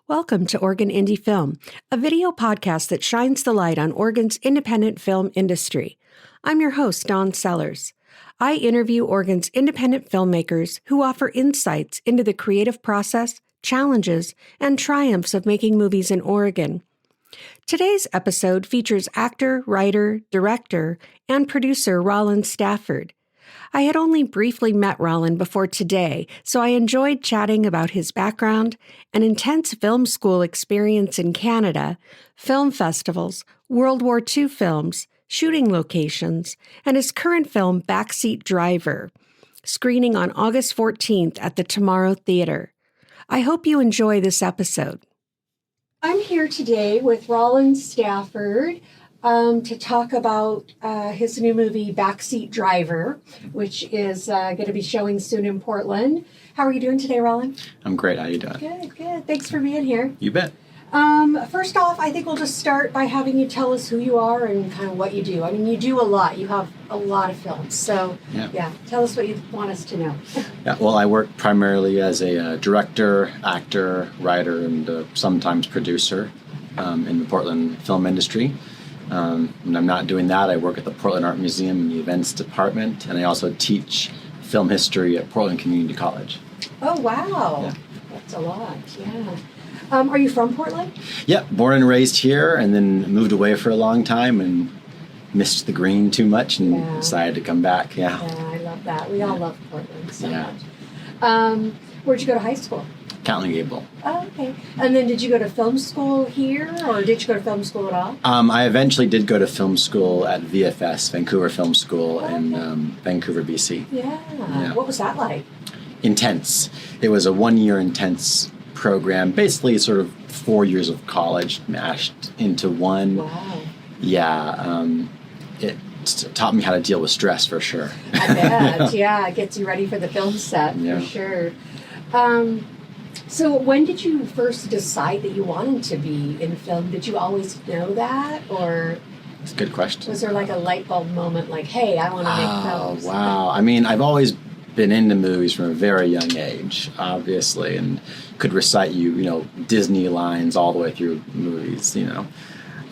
Welcome to Oregon Indie Film, a video podcast that shines the light on Oregon's independent film industry. I'm your host, Dawn Sellers. I interview Oregon's independent filmmakers who offer insights into the creative process, challenges, and triumphs of making movies in Oregon. Today's episode features actor, writer, director, and producer Rollyn Stafford. I had only briefly met Rollyn before today, so I enjoyed chatting about his background, an intense film school experience in Canada, film festivals, World War II films, shooting locations, and his current film Backseat Driver, screening on August 14th at the Tomorrow Theater. I hope you enjoy this episode. I'm here today with Rollyn Stafford to talk about his new movie, Backseat Driver, which is going to be showing soon in Portland. How are you doing today, Rollyn? I'm great. How are you doing? Good. Thanks for being here. You bet. First off, I think we'll just start by having you tell us who you are and kind of what you do. I mean, you do a lot. You have a lot of films. So, yeah tell us what you want us to know. Well, I work primarily as a director, actor, writer, and sometimes producer in the Portland film industry. When I'm not doing that, I work at the Portland Art Museum in the events department, and I also teach film history at Portland Community College. Oh, wow. Yeah. That's a lot, yeah. Are you from Portland? Yeah, born and raised here, and then moved away for a long time and missed the green too much and decided to come back. Yeah, I love that. We all love Portland so much. Where'd you go to high school? Countling Gable. Oh, okay. And then did you go to film school here, or did you go to film school at all? I eventually did go to film school at VFS, Vancouver Film School, in Vancouver, BC. Yeah. What was that like? Intense. It was a one-year intense program, basically sort of 4 years of college mashed into one. Wow. Yeah. It taught me how to deal with stress, for sure. I bet. Yeah, it gets you ready for the film set, for sure. So when did you first decide that you wanted to be in film? Did you always know that, or? That's a good question. Was there like a light bulb moment, like, hey, I want to make films? Oh, wow. I mean, I've always been into movies from a very young age, obviously, and could recite Disney lines all the way through movies,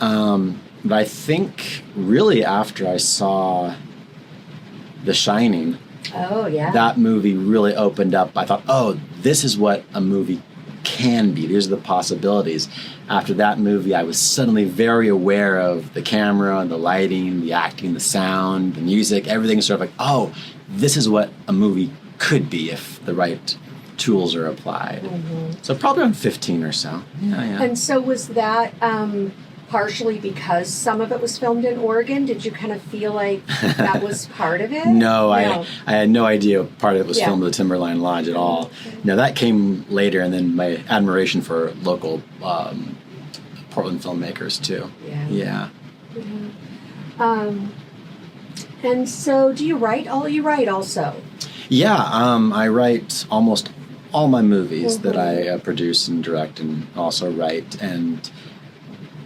But I think really after I saw The Shining, that movie really opened up. I thought, this is what a movie can be. These are the possibilities. After that movie, I was suddenly very aware of the camera, the lighting, the acting, the sound, the music, everything sort of like, this is what a movie could be if the right tools are applied. Mm-hmm. So probably around 15 or so. Yeah. And so was that partially because some of it was filmed in Oregon? Did you kind of feel like that was part of it? No. I had no idea part of it was filmed at the Timberline Lodge at all. Okay. No, that came later, and then my admiration for local Portland filmmakers too. Yeah. Mm-hmm. And so do you write? You write also? Yeah, I write almost all my movies that I produce and direct and also write, and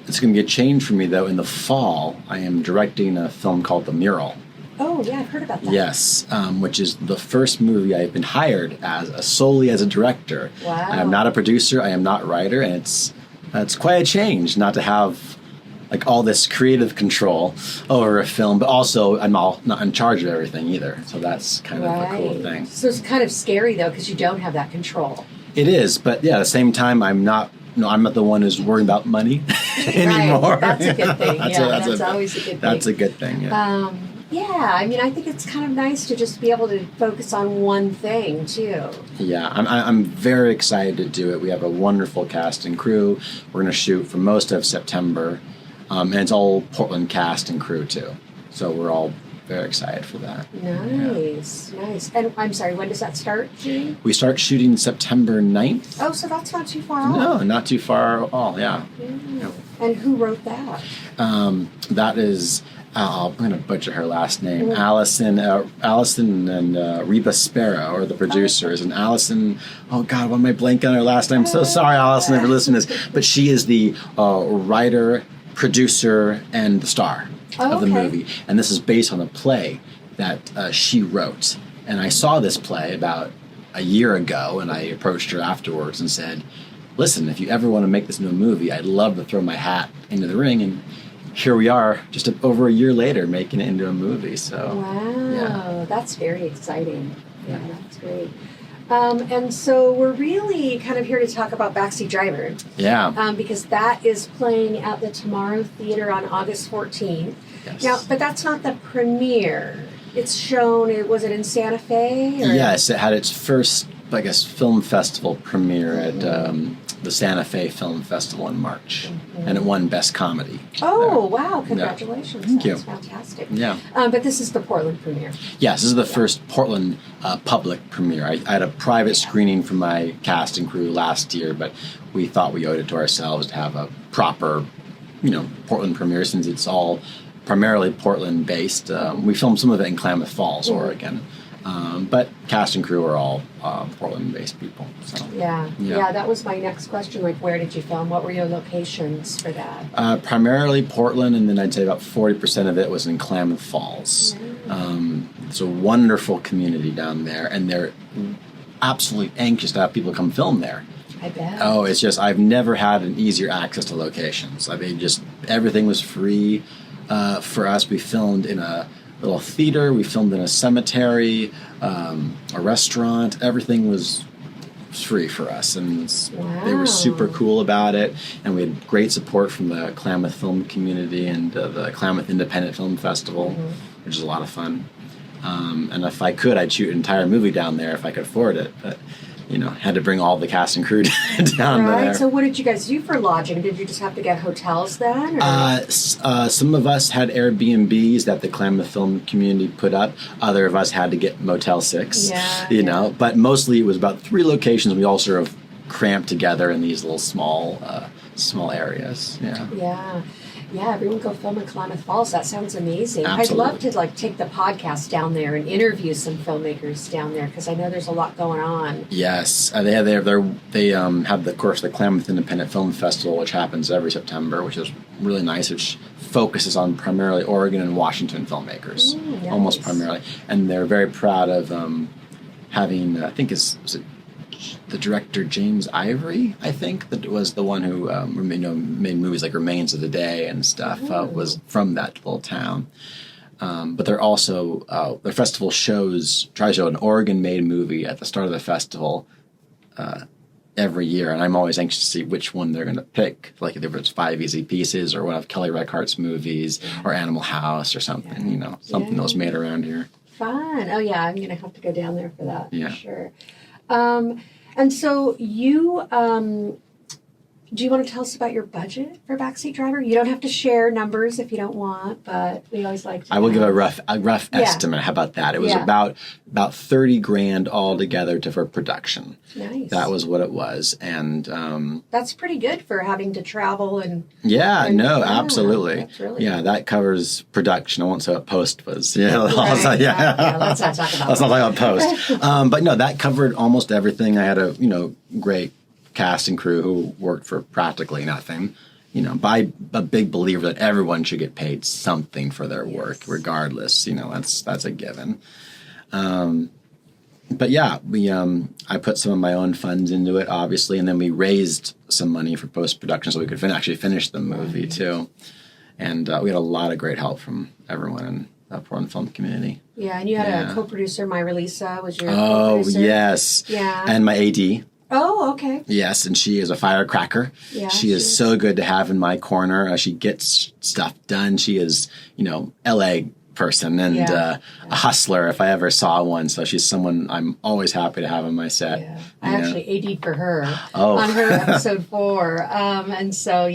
it's going to be a change for me, though. In the fall, I am directing a film called The Mural. Oh, yeah, I've heard about that. Yes, which is the first movie I've been hired solely as a director. Wow. I am not a producer, I am not a writer, and it's quite a change not to have like all this creative control over a film, but also I'm not in charge of everything either. So that's kind of a cool thing. So it's kind of scary, though, because you don't have that control. It is, but at the same time, I'm not the one who's worrying about money anymore. Right. That's a good thing. That's always a good thing. That's a good thing, yeah. I mean, I think it's kind of nice to just be able to focus on one thing, too. Yeah, I'm very excited to do it. We have a wonderful cast and crew. We're going to shoot for most of September, and it's all Portland cast and crew, too. So we're all very excited for that. Nice. And I'm sorry, when does that start, Gene? We start shooting September 9th. Oh, so that's not too far off. No, not too far at all, yeah. And who wrote that? That is, I'm going to butcher her last name, Allison and Reba Sparrow are the producers. And Allison, oh God, why am I blanking on her last name? I'm so sorry, Allison, if you're listening to this. But she is the writer, producer, and the star of the movie. And this is based on a play that she wrote. And I saw this play about a year ago, and I approached her afterwards and said, listen, if you ever want to make this into a movie, I'd love to throw my hat into the ring. And here we are, just over a year later, making it into a movie. So wow, that's very exciting. Yeah, that's great. And so we're really kind of here to talk about Backseat Driver. Yeah. Because that is playing at the Tomorrow Theater on August 14th. Yes. Now, but that's not the premiere. It's shown, was it in Santa Fe? Or? Yes, it had its first, I guess, film festival premiere at the Santa Fe Film Festival in March. And it won Best Comedy. Oh, wow. Congratulations. Yeah. Thank you. That's fantastic. Yeah. But this is the Portland premiere. Yes, this is the first Portland public premiere. I had a private screening for my cast and crew last year, but we thought we owed it to ourselves to have a proper, Portland premiere since it's all primarily Portland-based. We filmed some of it in Klamath Falls, Oregon. But cast and crew are all Portland-based people. So. Yeah, that was my next question. Like, where did you film? What were your locations for that? Primarily Portland, and then I'd say about 40% of it was in Klamath Falls. It's a wonderful community down there, and they're absolutely anxious to have people come film there. I bet. Oh, it's just, I've never had an easier access to locations. I mean, just everything was free for us. We filmed in a little theater, we filmed in a cemetery, a restaurant. Everything was free for us, and they were super cool about it. And we had great support from the Klamath Film Community and the Klamath Independent Film Festival, which is a lot of fun. And if I could, I'd shoot an entire movie down there if I could afford it. But had to bring all the cast and crew down there. Right. So what did you guys do for lodging? Did you just have to get hotels then? Some of us had Airbnbs that the Klamath Film Community put up. Other of us had to get Motel 6. Yeah. But mostly it was about 3 locations. We all sort of cramped together in these little small areas. Yeah. Yeah. Yeah, everyone go film in Klamath Falls. That sounds amazing. Absolutely. I'd love to take the podcast down there and interview some filmmakers down there because I know there's a lot going on. Yes, they have the Klamath Independent Film Festival, which happens every September, which is really nice. Which focuses on primarily Oregon and Washington filmmakers, nice. Almost primarily, and they're very proud of having. I think was it the director James Ivory, I think, that was the one who made movies like Remains of the Day and stuff, was from that little town. But they're also, their festival tries to show an Oregon-made movie at the start of the festival every year, and I'm always anxious to see which one they're going to pick, like if it's 5 Easy Pieces or one of Kelly Reichardt's movies or Animal House or something, something that was made around here. Fun. Oh, yeah, I'm going to have to go down there for that, for sure. And so you, do you want to tell us about your budget for Backseat Driver? You don't have to share numbers if you don't want, but we always like to. I will give a rough estimate. How about that? It was about $30,000 altogether for production. Nice. That was what it was, and that's pretty good for having to travel and. Absolutely. That's really good. That covers production. I won't say what post was. Let's not talk about. Let's not talk about post. But no, that covered almost everything. I had a great cast and crew who worked for practically nothing. But I'm a big believer that everyone should get paid something for their work, regardless. That's a given. But I put some of my own funds into it, obviously, and then we raised some money for post-production so we could actually finish the movie, too. And we had a lot of great help from everyone in the Portland film community. Yeah, and you had a co-producer, Myra Lisa, was your co-producer. Oh, yes. Yeah. And my AD. Oh, okay. Yes, and she is a firecracker. Yeah, she is so good to have in my corner. She gets stuff done. She is, LA person and a hustler if I ever saw one. So she's someone I'm always happy to have on my set. Yeah. I actually AD'd for her on her episode 4. And so,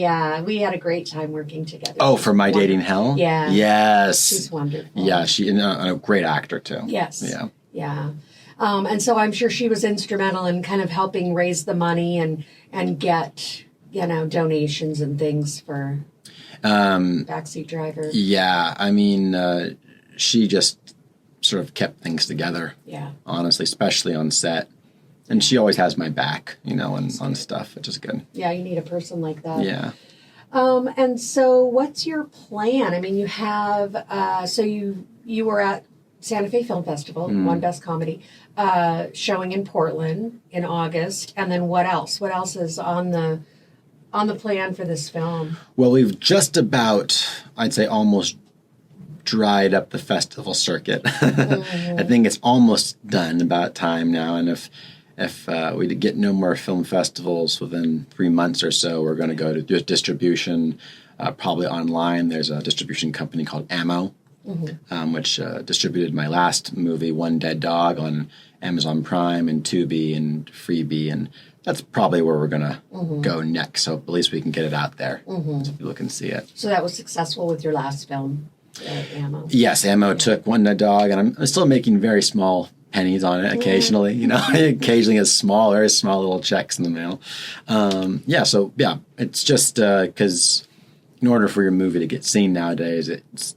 we had a great time working together. Oh, for My Dating Hell? Yeah. Yes. She's wonderful. Yeah, she's a great actor, too. Yes. Yeah. Yeah. And so I'm sure she was instrumental in kind of helping raise the money and get, donations and things for Backseat Driver. Yeah. I mean, she just sort of kept things together. Yeah. Honestly, especially on set. And she always has my back, on stuff, which is good. Yeah, you need a person like that. Yeah. And so what's your plan? I mean, you have, so you were at Santa Fe Film Festival, won Best Comedy, showing in Portland in August, and then what else? What else is on the plan for this film? Well, we've just about, I'd say, almost dried up the festival circuit. I think it's almost done, about time now, and if we get no more film festivals within 3 months or so, we're going to go to distribution, probably online. There's a distribution company called Ammo, which distributed my last movie, One Dead Dog, on Amazon Prime and Tubi and Freebie, and that's probably where we're going to go next, so at least we can get it out there so people can see it. So that was successful with your last film, Ammo? Yes, Ammo took One Dead Dog, and I'm still making very small pennies on it occasionally, occasionally gets very small little checks in the mail. It's just because in order for your movie to get seen nowadays, it's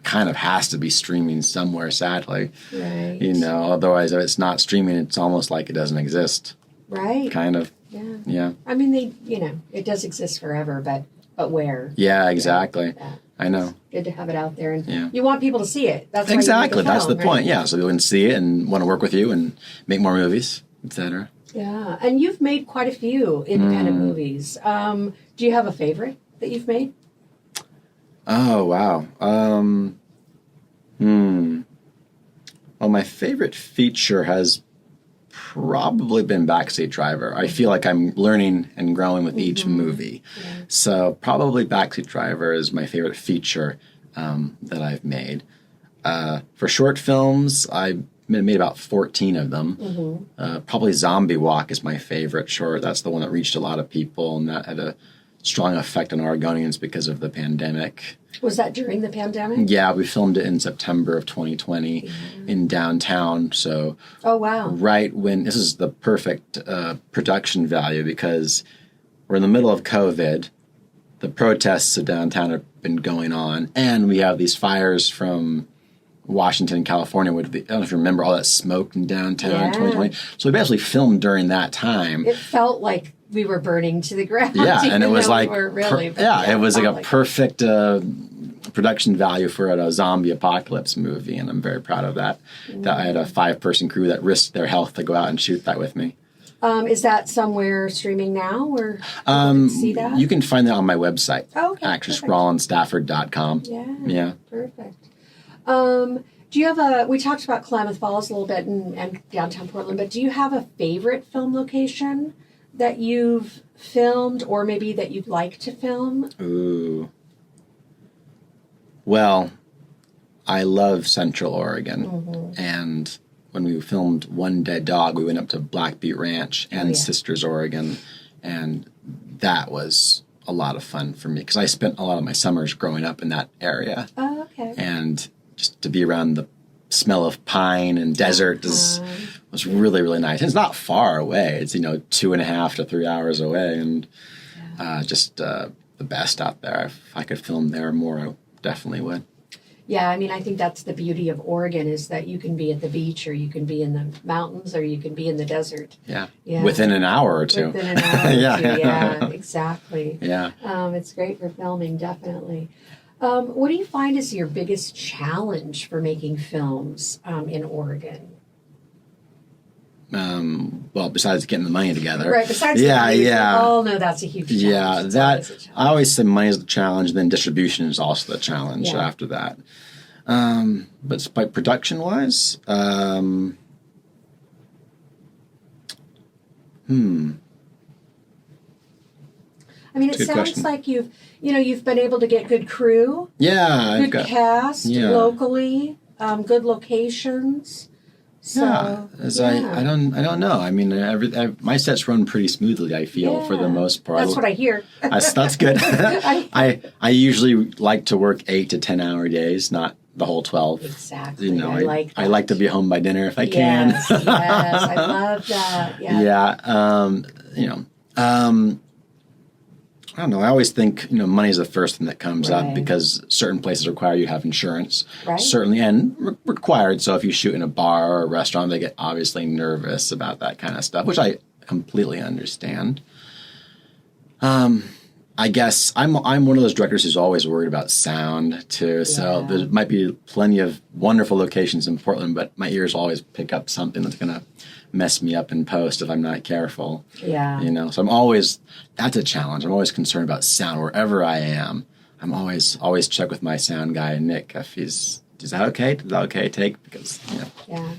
kind of has to be streaming somewhere, sadly. Right. Otherwise, if it's not streaming, it's almost like it doesn't exist. Right. Kind of. Yeah. I mean, it does exist forever, but where? Yeah, exactly. Yeah. I know. It's good to have it out there, and you want people to see it. That's exactly. That's the point. Yeah, so people can see it and want to work with you and make more movies, etc. Yeah, and you've made quite a few independent movies. Do you have a favorite that you've made? Oh, wow. Well, my favorite feature has probably been Backseat Driver. I feel like I'm learning and growing with each movie. Yeah. So probably Backseat Driver is my favorite feature that I've made. For short films, I made about 14 of them. Probably Zombie Walk is my favorite short. That's the one that reached a lot of people, and that had a strong effect on Oregonians because of the pandemic. Was that during the pandemic? Yeah, we filmed it in September of 2020 in downtown. So, oh wow! Right when this is the perfect production value, because we're in the middle of COVID, the protests of downtown have been going on, and we have these fires from Washington and California. I don't know if you remember all that smoke in downtown in 2020. So we basically filmed during that time. It felt like we were burning to the ground. Yeah, and it was like it was like a perfect production value for a zombie apocalypse movie, and I'm very proud of that. That I had a 5-person crew that risked their health to go out and shoot that with me. Is that somewhere streaming now, or can see that? You can find that on my website. Oh, okay. actressrollynstafford.com. Yeah. Perfect. Do you have we talked about Klamath Falls a little bit and downtown Portland, but do you have a favorite film location that you've filmed, or maybe that you'd like to film? Ooh. Well, I love Central Oregon, and when we filmed One Dead Dog, we went up to Black Butte Ranch and Sisters, Oregon, and that was a lot of fun for me because I spent a lot of my summers growing up in that area. Oh, okay. And just to be around the smell of pine and desert was really, really nice. And it's not far away. It's 2.5 to 3 hours away, and just the best out there. If I could film there more, I definitely would. Yeah, I mean, I think that's the beauty of Oregon, is that you can be at the beach, or you can be in the mountains, or you can be in the desert. Yeah. Within an hour or two. Within an hour or two, yeah, exactly. Yeah. It's great for filming, definitely. What do you find is your biggest challenge for making films in Oregon? Well, besides getting the money together. Right, besides the money, we all know that's a huge challenge. Yeah, challenge. I always say money is the challenge, then distribution is also the challenge after that. But by production-wise, I mean, it sounds like you've been able to get good crew. Yeah. Good cast locally, good locations. So, I don't know. I mean, my sets run pretty smoothly, I feel, for the most part. That's what I hear. That's good. I usually like to work 8 to 10 hour days, not the whole 12. Exactly. I like to be home by dinner if I can. Yes, I love that. Yeah. I don't know. I always think, money is the first thing that comes up, because certain places require you to have insurance. Right. Certainly, and required. So if you shoot in a bar or a restaurant, they get obviously nervous about that kind of stuff, which I completely understand. I guess I'm one of those directors who's always worried about sound too. So there might be plenty of wonderful locations in Portland, but my ears always pick up something that's gonna mess me up in post if I'm not careful. Yeah. You know, so I'm always, that's a challenge. I'm always concerned about sound wherever I am. I'm always check with my sound guy Nick if is that okay? Is that okay? Take because Yeah.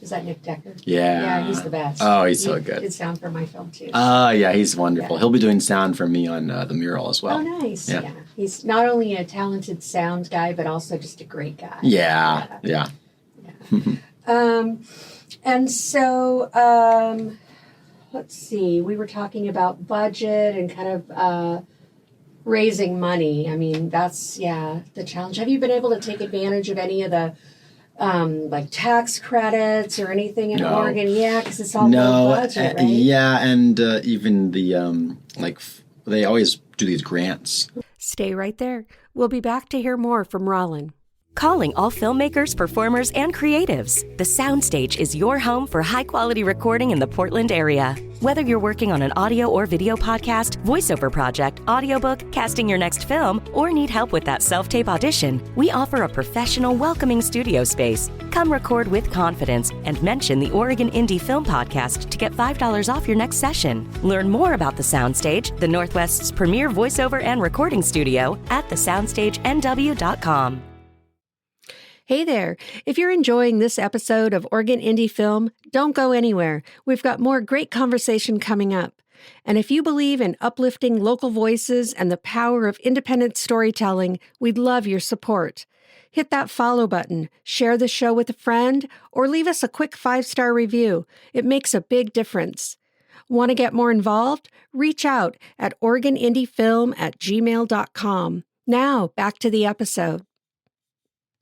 Is that Nick Decker? Yeah. Yeah, he's the best. Oh, he's so good. He did sound for my film too. Yeah, he's wonderful. Yeah. He'll be doing sound for me on the mural as well. Oh, nice. Yeah. He's not only a talented sound guy, but also just a great guy. Yeah. And so, let's see. We were talking about budget and kind of raising money. I mean, that's, the challenge. Have you been able to take advantage of any of the like tax credits or anything in Oregon? Yeah, because it's all low budget, right? Yeah, and even the they always do these grants. Stay right there. We'll be back to hear more from Rollyn. Calling all filmmakers, performers, and creatives. The Soundstage is your home for high-quality recording in the Portland area. Whether you're working on an audio or video podcast, voiceover project, audiobook, casting your next film, or need help with that self-tape audition, we offer a professional, welcoming studio space. Come record with confidence and mention the Oregon Indie Film Podcast to get $5 off your next session. Learn more about the Soundstage, the Northwest's premier voiceover and recording studio, at thesoundstagenw.com. Hey there. If you're enjoying this episode of Oregon Indie Film, don't go anywhere. We've got more great conversation coming up. And if you believe in uplifting local voices and the power of independent storytelling, we'd love your support. Hit that follow button, share the show with a friend, or leave us a quick 5-star review. It makes a big difference. Want to get more involved? Reach out at OregonIndieFilm@gmail.com. Now, back to the episode.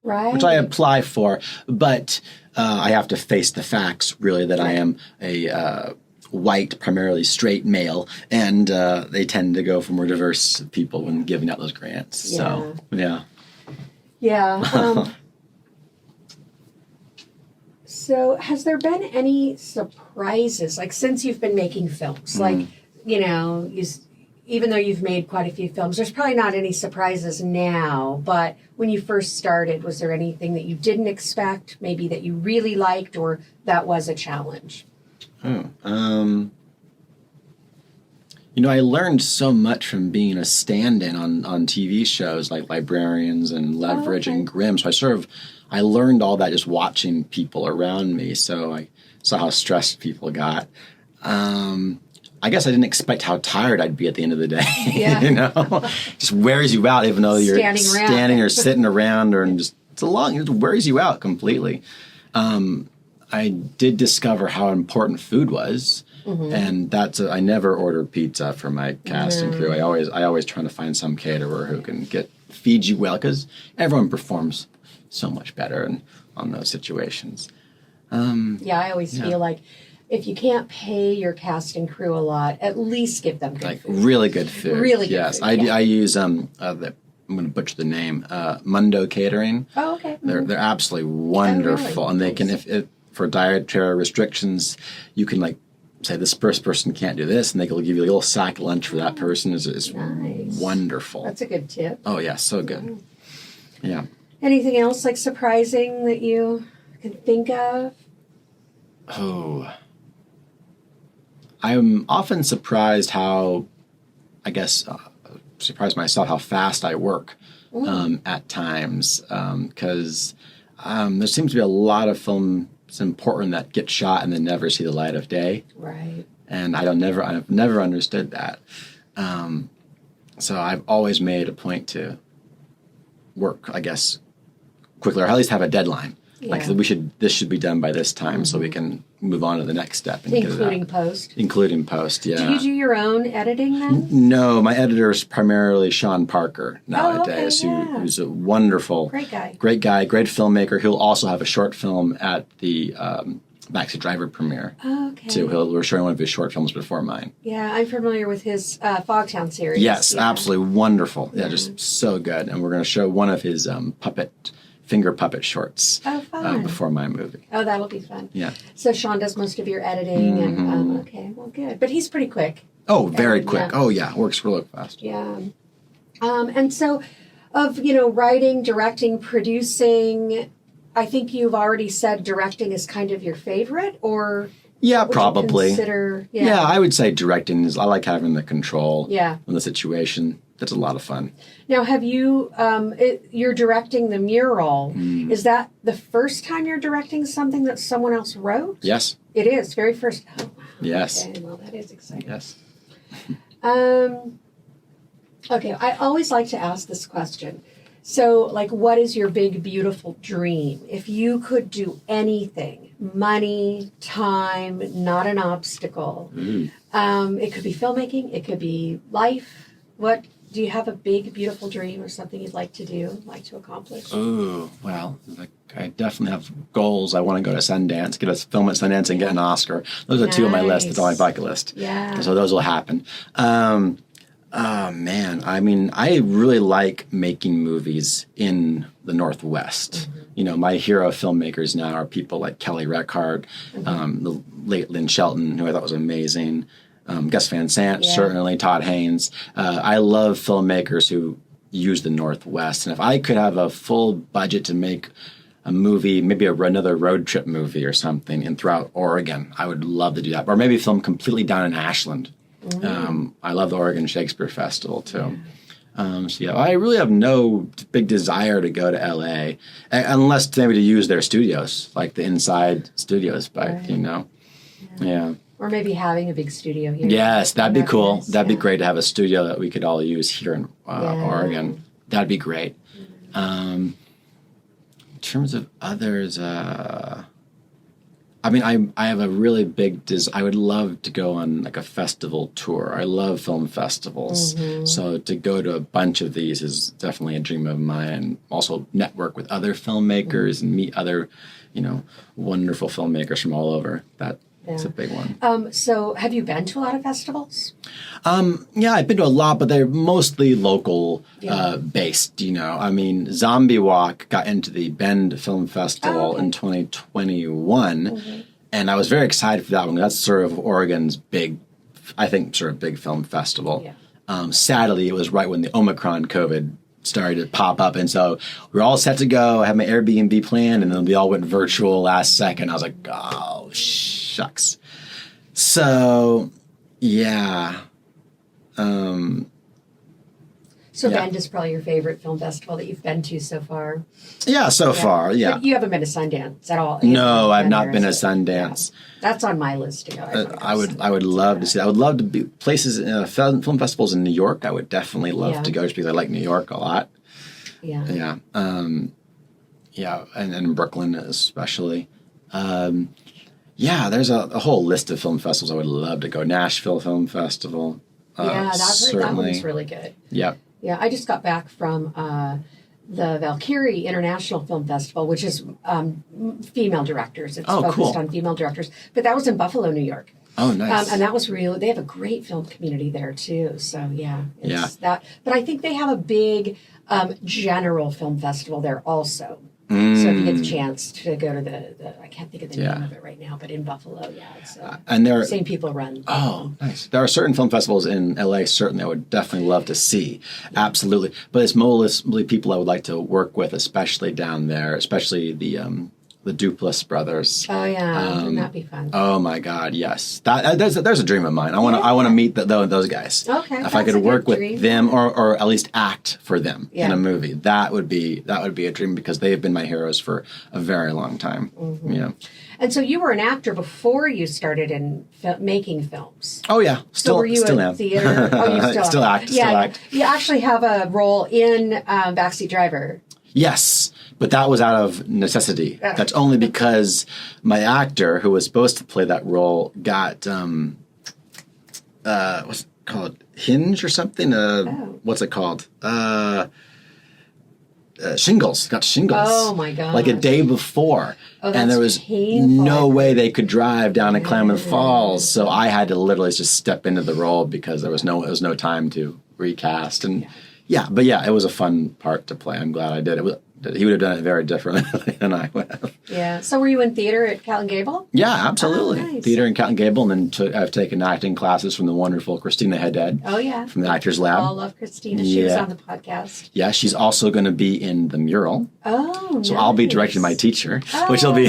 Right. Which I apply for, but I have to face the facts, really, that I am a white, primarily straight male, and they tend to go for more diverse people when giving out those grants. Yeah. So, yeah. Yeah. So has there been any surprises, like since you've been making films? Like, even though you've made quite a few films, there's probably not any surprises now, but when you first started, was there anything that you didn't expect, maybe that you really liked, or that was a challenge? I learned so much from being a stand-in on TV shows like Librarians and Leverage and Grimm. So I learned all that just watching people around me. So I saw how stressed people got. I guess I didn't expect how tired I'd be at the end of the day. Yeah. Just wears you out, even though you're standing or sitting around, it wears you out completely. I did discover how important food was, and I never order pizza for my cast and crew. I always try to find some caterer who can feed you well, because everyone performs so much better on those situations. I always feel like, if you can't pay your cast and crew a lot, at least give them good food. Really good food. Really good yes. food. I use I'm going to butcher the name. Mundo Catering. Oh, okay. They're absolutely wonderful, and they can if for dietary restrictions, you can say this first person can't do this, and they will give you a little sack lunch for that person. Is nice. Wonderful. That's a good tip. Oh yeah, so good. Yeah. Anything else surprising that you can think of? Oh. I'm often surprised surprised myself how fast I work at times, because there seems to be a lot of films important that get shot and then never see the light of day. Right. And I've never understood that. So I've always made a point to work, I guess, quickly, or at least have a deadline. Yeah. This should be done by this time, so we can move on to the next step. And Including post? Including post, yeah. Do you do your own editing then? No, my editor is primarily Sean Parker nowadays, who's a wonderful, great guy, great filmmaker. He'll also have a short film at the Backseat Driver premiere. Oh, okay. Too. We're showing one of his short films before mine. Yeah, I'm familiar with his Fogtown series. Yes, absolutely wonderful. Yeah, just so good. And we're going to show one of his finger puppet shorts before my movie. Oh, that'll be fun. Yeah. So Sean does most of your editing, and okay, well, good. But he's pretty quick. Oh, very quick. Yeah. Oh, yeah. Works really fast. Yeah. And so of, writing, directing, producing, I think you've already said directing is kind of your favorite, or Yeah, would probably. you consider, Yeah, I would say directing is, I like having the control Yeah. on the situation. That's a lot of fun. Now, have you, you're directing the mural. Is that the first time you're directing something that someone else wrote? Yes. It is, very first. Oh, wow. Yes. Okay, well, that is exciting. Yes. Okay, I always like to ask this question. So, like, what is your big, beautiful dream? If you could do anything, money, time, not an obstacle. It could be filmmaking, it could be life. What do you have a big, beautiful dream or something you'd like to do, like to accomplish? Oh, well, I definitely have goals. I want to go to Sundance, get a film at Sundance, and get an Oscar. Those are two on my list. It's on my bucket list. Yeah. So those will happen. Oh, man. I memean, I really like making movies in the Northwest. My hero filmmakers now are people like Kelly Reichardt, the late Lynn Shelton, who I thought was amazing. Gus Van Sant, certainly, Todd Haynes. I love filmmakers who use the Northwest. And if I could have a full budget to make a movie, maybe another road trip movie or something, and throughout Oregon, I would love to do that. Or maybe film completely down in Ashland. I love the Oregon Shakespeare Festival, too. I really have no big desire to go to L.A., unless maybe to use their studios, like the Inside Studios, but, Yeah. Or maybe having a big studio here. Yes, that'd be cool. Nice, That'd be great to have a studio that we could all use here in Oregon. That'd be great. In terms of others, I have a really big I would love to go on like a festival tour. I love film festivals. So to go to a bunch of these is definitely a dream of mine. Also network with other filmmakers and meet other, wonderful filmmakers from all over. That's a big one. So have you been to a lot of festivals? Yeah, I've been to a lot, but they're mostly local based, Zombie Walk got into the Bend Film Festival in 2021, and I was very excited for that one. That's sort of Oregon's big film festival. Yeah. Sadly, it was right when the Omicron COVID started to pop up, and so we were all set to go. I had my Airbnb planned, and then we all went virtual last second. I was like, oh, shucks. So, yeah. Bend is probably your favorite film festival that you've been to so far? Yeah, so far, yeah. But you haven't been to Sundance at all? No, I've not been to Sundance. Yeah. That's on my list to go. I would love to see that. I would love to be places, film festivals in New York. I would definitely love to go just because I like New York a lot. Yeah. Yeah. And in Brooklyn especially. There's a whole list of film festivals I would love to go. Nashville Film Festival. That one's really good. Yep. Yeah, I just got back from the Valkyrie International Film Festival, which is female directors. It's focused on female directors. But that was in Buffalo, New York. Oh, nice. And that was they have a great film community there, too. So, that. But I think they have a big general film festival there also. So if you get the chance to go to the I can't think of the name of it right now, but in Buffalo, it's and there same people run. Oh, nice. There are certain film festivals in LA, certainly I would definitely love to see. Absolutely. But it's mostly people I would like to work with, especially down there, especially the Duplass brothers. Oh yeah, wouldn't that be fun? Oh my God, yes. There's a dream of mine. I want to meet those guys. Okay, if I could work with them or at least act for them in a movie, that would be a dream because they have been my heroes for a very long time. And so you were an actor before you started in making films. Oh yeah, so were you in theater? Oh, you still act. You actually have a role in Backseat Driver. Yes, but that was out of necessity. That's only because my actor, who was supposed to play that role, got what's it called? Hinge or something? What's it called? Shingles. Got shingles. Oh my God! Like a day before, and there was painful. No way they could drive down to Klamath Falls. So I had to literally just step into the role because there was no time to recast and. Yeah, it was a fun part to play. I'm glad I did. It was he would have done it very differently than I would have. Yeah. So were you in theater at Cat and Gable? Yeah, absolutely. Oh, nice. Theater in Cat and Gable, and then I've taken acting classes from the wonderful Christina Haddad. Oh, yeah. From the Actors Lab. I love Christina. She was on the podcast. Yeah, she's also going to be in the mural. Oh, so I'll be directing my teacher, which will be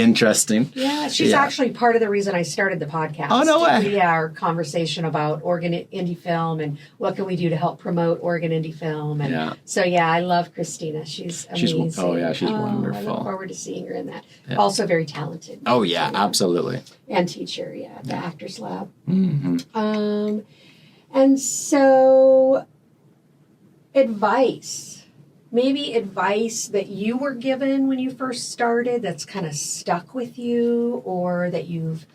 interesting. Yeah, she's actually part of the reason I started the podcast. Oh, no way. Yeah, our conversation about Oregon indie film and what can we do to help promote Oregon indie film. And so, I love Christina. She's amazing. She's wonderful. I look forward to seeing her in that. Yeah. Also very talented. Oh, yeah, absolutely. And teacher, at the Actors Lab. Mm-hmm. And so, advice. Maybe advice that you were given when you first started that's kind of stuck with you, or that you've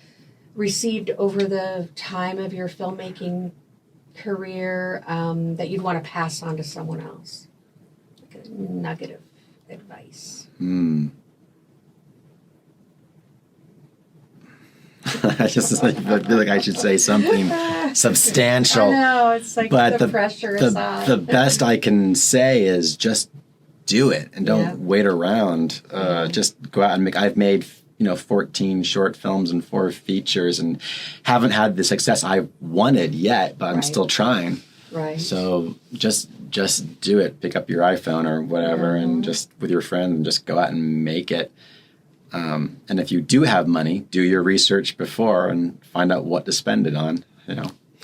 received over the time of your filmmaking career that you'd want to pass on to someone else. Like a nugget of advice. I feel like I should say something substantial. I know, it's like but the pressure is on. The best I can say is just do it and don't wait around. Just go out and make. I've made 14 short films and 4 features, and haven't had the success I wanted yet, but I'm still trying. Right. So just do it. Pick up your iPhone or whatever, and just with your friend, and just go out and make it. And if you do have money, do your research before and find out what to spend it on.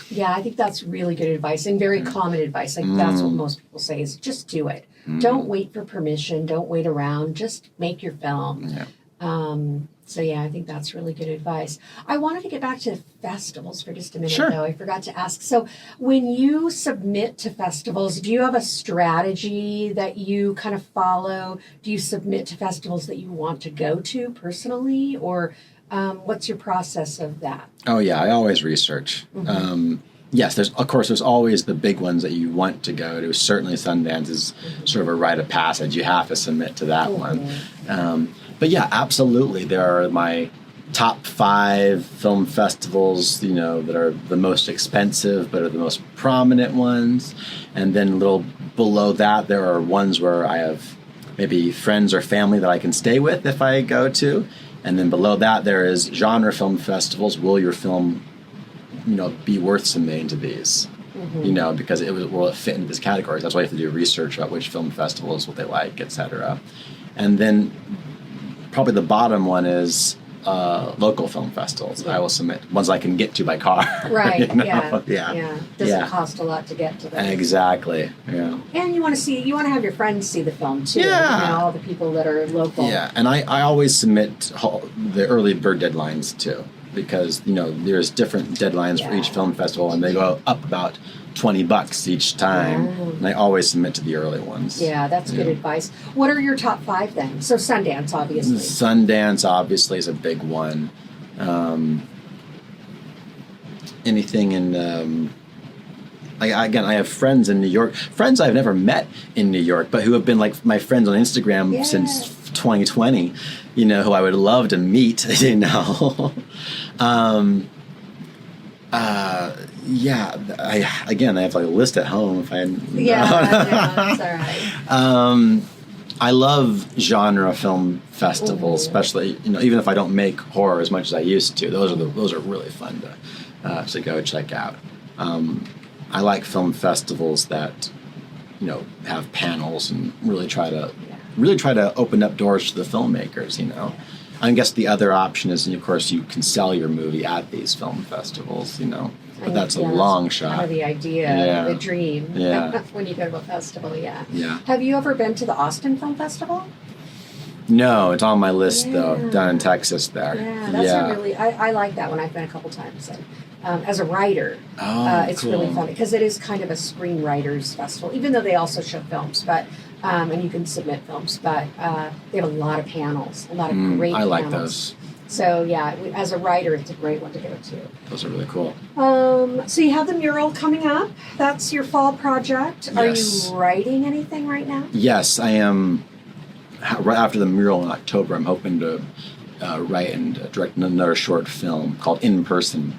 Yeah, I think that's really good advice and very common advice. Like that's what most people say is just do it. Don't wait for permission. Don't wait around. Just make your film. Yeah. So I think that's really good advice. I wanted to get back to festivals for just a minute, though. I forgot to ask. So when you submit to festivals, do you have a strategy that you kind of follow? Do you submit to festivals that you want to go to personally, or what's your process of that? Oh, yeah, I always research. Yes, there's always the big ones that you want to go to. Certainly Sundance is sort of a rite of passage. You have to submit to that one. But yeah, absolutely. There are my top 5 film festivals, that are the most expensive but are the most prominent ones. And then a little below that, there are ones where I have maybe friends or family that I can stay with if I go to. And then below that, there is genre film festivals. Will your film, be worth submitting to these? Because will it fit into these categories? That's why you have to do research about which film festivals, what they like, etc. And then probably the bottom one is local film festivals. I will submit ones I can get to by car. Right. Yeah. Doesn't cost a lot to get to them. Exactly. Yeah. And you want to have your friends see the film too. Yeah. All the people that are local. Yeah. And I always submit the early bird deadlines too, because there's different deadlines for each film festival, and they go up about $20 each time, and I always submit to the early ones. Yeah, that's good advice. What are your top 5 then? So Sundance, obviously. Sundance, obviously, is a big one. Anything in... I have friends in New York, friends I've never met in New York, but who have been like my friends on Instagram since 2020, who I would love to meet, I have like a list at home if I... that's all right. I love genre film festivals, especially, even if I don't make horror as much as I used to. Those are really fun to go check out. I like film festivals that, have panels and really try to open up doors to the filmmakers, I guess the other option is, of course, you can sell your movie at these film festivals, but that's a long shot. Kind of the idea, the dream. When you go to a festival, Yeah. Have you ever been to the Austin Film Festival? No, it's on my list though, down in Texas there. Yeah, that's I like that one. I've been a couple times. As a writer, it's really fun because it is kind of a screenwriters festival, even though they also show films, but and you can submit films, but they have a lot of panels, a lot of great panels. I like those. So as a writer, it's a great one to go to. Those are really cool. So you have the mural coming up. That's your fall project. Yes. Are you writing anything right now? Yes, I am. Right after the mural in October, I'm hoping to write and direct another short film called In Person.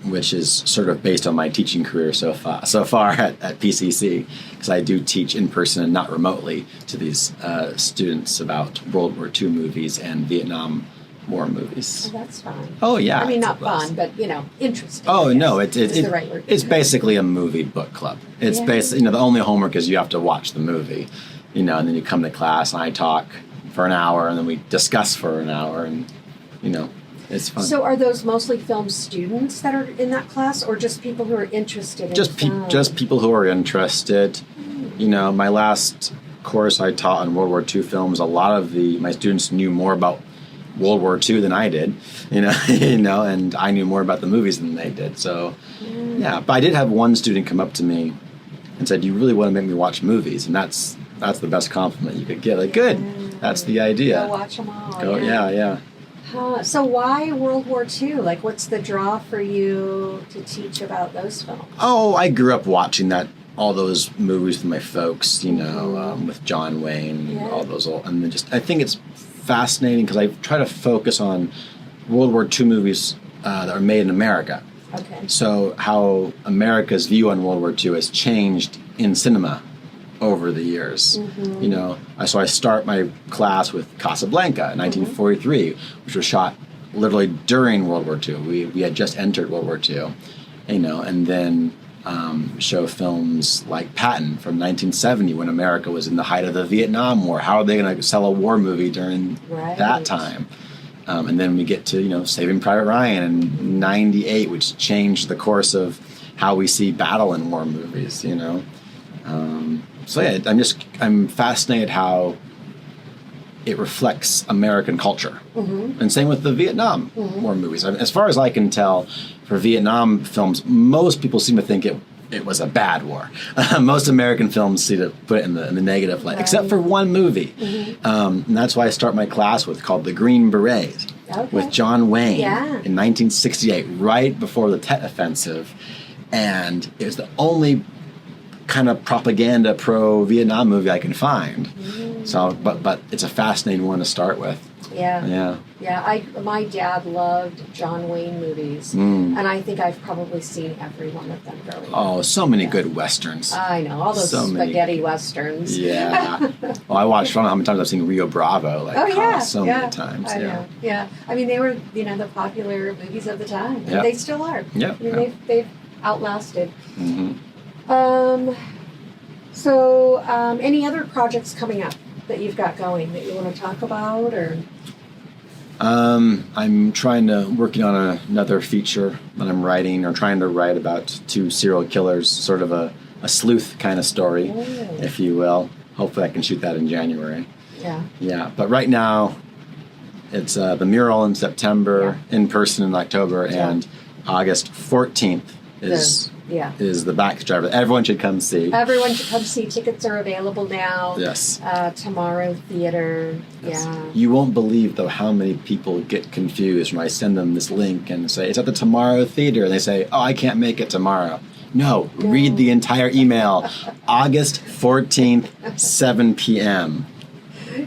which is sort of based on my teaching career so far at PCC, because I do teach in person and not remotely to these students about World War II movies and Vietnam War movies. Oh, that's fun. Oh, yeah. I mean, not fun, but, interesting. Oh, no, it's the right word. It's basically a movie book club. It's basically, the only homework is you have to watch the movie, and then you come to class and I talk for an hour and then we discuss for an hour and, it's fun. So are those mostly film students that are in that class, or just people who are interested in film? Just people who are interested. My last course I taught on World War II films, a lot of my students knew more about World War II than I did, and I knew more about the movies than they did. So, yeah. But I did have one student come up to me and said, "You really want to make me watch movies?" And that's the best compliment you could get. Like, good. That's the idea. Go watch them all. Yeah. So why World War II? Like, what's the draw for you to teach about those films? Oh, I grew up watching all those movies with my folks, with John Wayne and all those old, and I think it's fascinating because I try to focus on World War II movies that are made in America. Okay. So how America's view on World War II has changed in cinema over the years. So I start my class with Casablanca in 1943, which was shot literally during World War II. We had just entered World War II, and then show films like Patton from 1970 when America was in the height of the Vietnam War. How are they going to sell a war movie during that time? And then we get to, Saving Private Ryan in 98, which changed the course of how we see battle in war movies, So yeah, I'm fascinated how it reflects American culture. And same with the Vietnam War movies. As far as I can tell, for Vietnam films, most people seem to think it was a bad war. Most American films seem to put it in the negative light, except for one movie. And that's why I start my class called The Green Beret, with John Wayne in 1968, right before the Tet Offensive. And it was the only kind of propaganda pro-Vietnam movie I can find. So, but it's a fascinating one to start with. Yeah. My dad loved John Wayne movies, and I think I've probably seen every one of them growing up. Oh, so many good westerns. I know, all those spaghetti westerns. Yeah. Well, I watched, I don't know how many times I've seen Rio Bravo, so many times. I know. Yeah. I mean, they were, the popular movies of the time. And they still are. Yeah. I mean, they've outlasted. So, any other projects coming up that you've got going that you want to talk about, or? I'm working on another feature that I'm writing, or trying to write about two serial killers, sort of a sleuth kind of story, if you will. Hopefully I can shoot that in January. Yeah. But right now, it's the mural in September, in person in October, and August 14th is the back driver. Everyone should come see. Tickets are available now. Yes. Tomorrow Theater. Yes. Yeah. You won't believe, though, how many people get confused when I send them this link and say, it's at the Tomorrow Theater. And they say, oh, I can't make it tomorrow. No, read the entire email. August 14th, 7 p.m.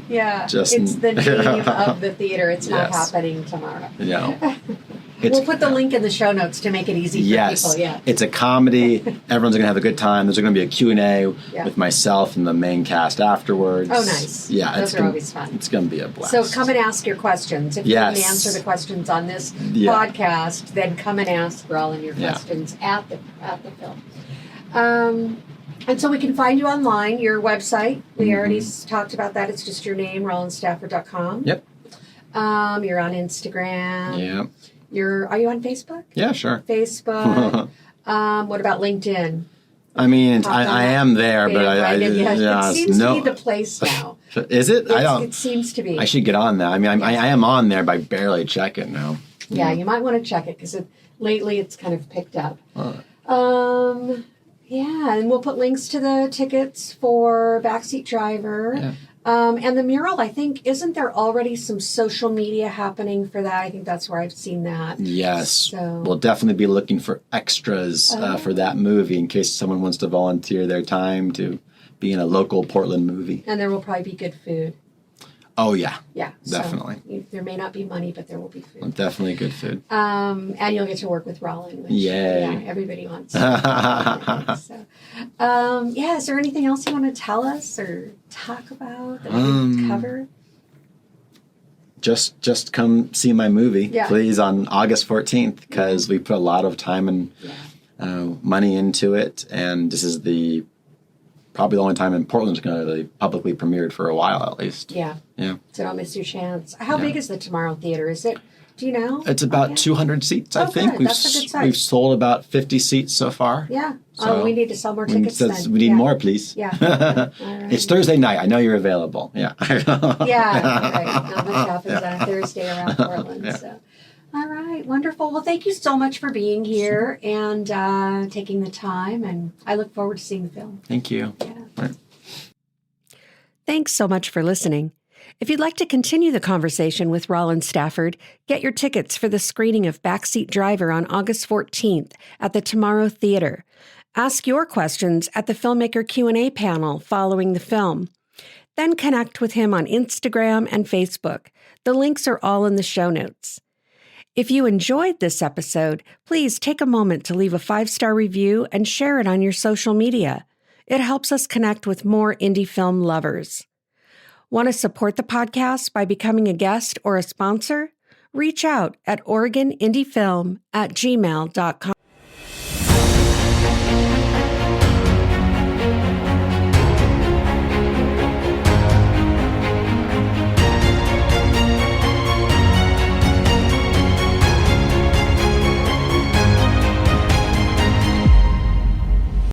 Yeah, it's the name of the theater. It's not happening tomorrow. No. We'll put the link in the show notes to make it easy for people. Yeah. It's a comedy. Everyone's going to have a good time. There's going to be a Q&A with myself and the main cast afterwards. Oh, nice. Yeah. Those are always fun. It's going to be a blast. So come and ask your questions. If you didn't answer the questions on this podcast, then come and ask Rollyn your questions at the film. And so we can find you online, your website. We already talked about that. It's just your name, rollynstafford.com. Yep. You're on Instagram. Yep. Are you on Facebook? Yeah, sure. Facebook. What about LinkedIn? I mean, I am there, but it seems to be the place now. Is it? It seems to be. I should get on that. I mean, I am on there, but I barely check it now. Yeah, you might want to check it because lately it's kind of picked up. And we'll put links to the tickets for Backseat Driver. Yeah. And the mural, I think, isn't there already some social media happening for that? I think that's where I've seen that. Yes. So. We'll definitely be looking for extras for that movie in case someone wants to volunteer their time to be in a local Portland movie. And there will probably be good food. Oh, yeah. Yeah. Definitely. So there may not be money, but there will be food. Definitely good food. And you'll get to work with Rollyn, which everybody wants. So, is there anything else you want to tell us or talk about that we didn't cover? Just come see my movie, please, on August 14th, because we put a lot of time and money into it, and this is probably the only time in Portland's going to be publicly premiered for a while, at least. Yeah. So don't miss your chance. How big is the Tomorrow Theater? Is it? Do you know? It's about 200 seats, I think. Good. That's a good size. We've sold about 50 seats so far. Yeah. So we need to sell more tickets then. We need more, please. Yeah. All right. It's Thursday night. I know you're available. Yeah. Right. Not much happens on a Thursday around Portland. So. All right. Wonderful. Well, thank you so much for being here and taking the time. And I look forward to seeing the film. Thank you. Yeah. Right. Thanks so much for listening. If you'd like to continue the conversation with Rollyn Stafford, get your tickets for the screening of Backseat Driver on August 14th at the Tomorrow Theater. Ask your questions at the Filmmaker Q&A panel following the film. Then connect with him on Instagram and Facebook. The links are all in the show notes. If you enjoyed this episode, please take a moment to leave a 5-star review and share it on your social media. It helps us connect with more indie film lovers. Want to support the podcast by becoming a guest or a sponsor? Reach out at OregonIndieFilm@gmail.com.